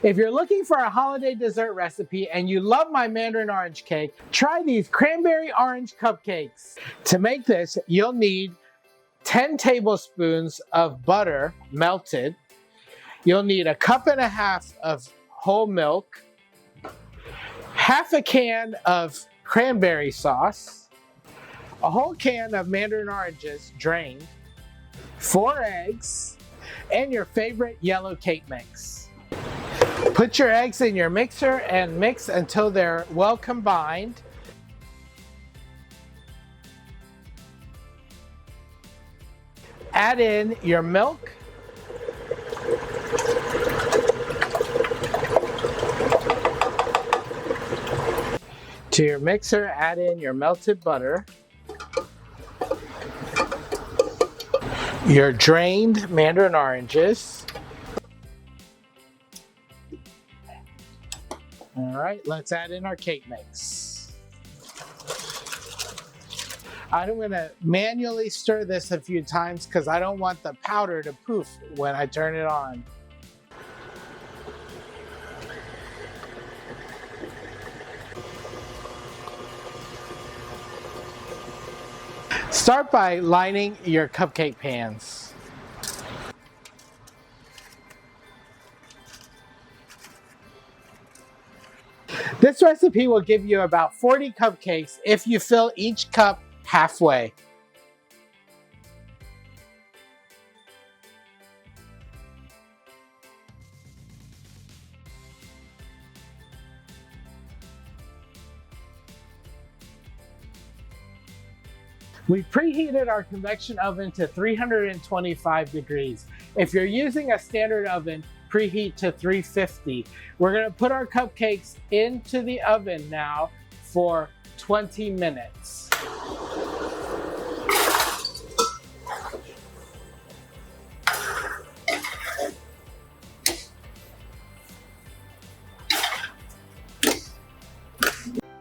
If you're looking for a holiday dessert recipe and you love my mandarin orange cake, try these cranberry orange cupcakes. To make this, you'll need 10 tablespoons of butter melted. You'll need a cup and a half of whole milk, half a can of cranberry sauce, a whole can of mandarin oranges drained, 4 eggs, and your favorite yellow cake mix. Put your eggs in your mixer and mix until they're well combined. Add in your milk, to your mixer, add in your melted butter, your drained mandarin oranges. All right, let's add in our cake mix. I'm going to manually stir this a few times because I don't want the powder to poof when I turn it on. Start by lining your cupcake pans. This recipe will give you about 40 cupcakes if you fill each cup halfway. We preheated our convection oven to 325 degrees. If you're using a standard oven, preheat to 350. We're gonna put our cupcakes into the oven now for 20 minutes.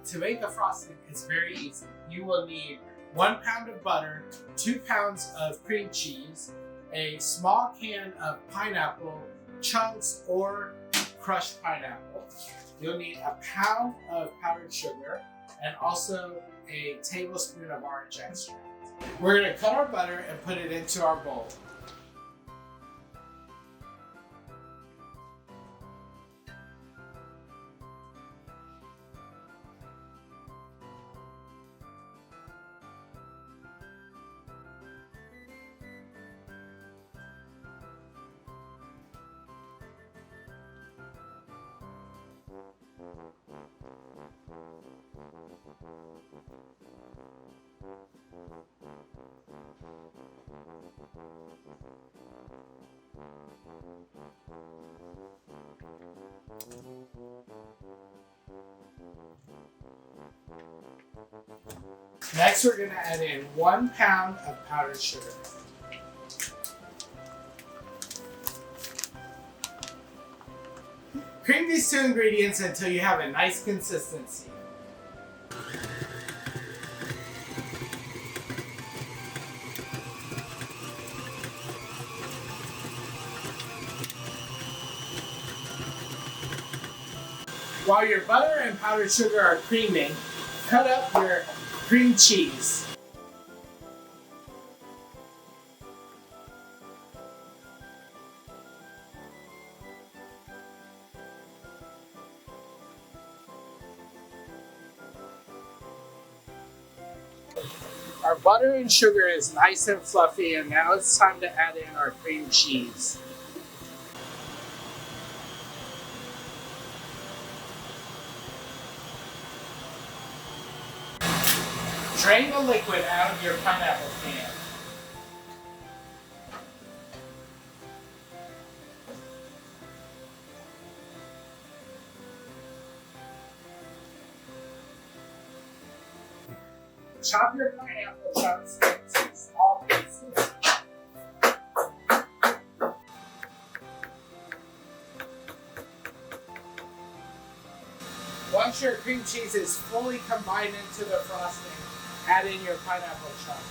To make the frosting, it's very easy. You will need 1 pound of butter, 2 pounds of cream cheese, a small can of pineapple chunks or crushed pineapple. You'll need a pound of powdered sugar and also a tablespoon of orange extract. We're going to cut our butter and put it into our bowl. Next, we're going to add in 1 pound of powdered sugar. Cream these 2 ingredients until you have a nice consistency. While your butter and powdered sugar are creaming, cut up your cream cheese. Our butter and sugar is nice and fluffy, and now it's time to add in our cream cheese. Drain the liquid out of your pineapple can. Chop your pineapple chunks into small pieces. Once your cream cheese is fully combined into the frosting, add in your pineapple chunks.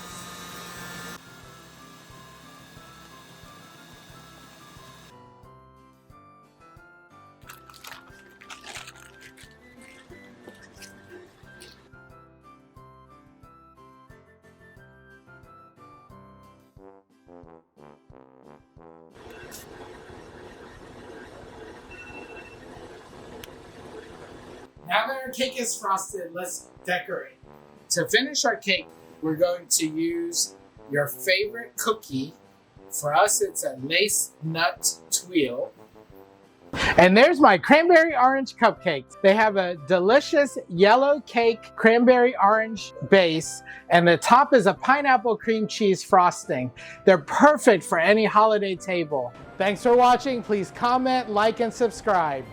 Now that our cake is frosted, let's decorate. To finish our cake, we're going to use your favorite cookie. For us, it's a lace nut tuile. And there's my cranberry orange cupcakes. They have a delicious yellow cake cranberry orange base, and the top is a pineapple cream cheese frosting. They're perfect for any holiday table. Thanks for watching. Please comment, like, and subscribe.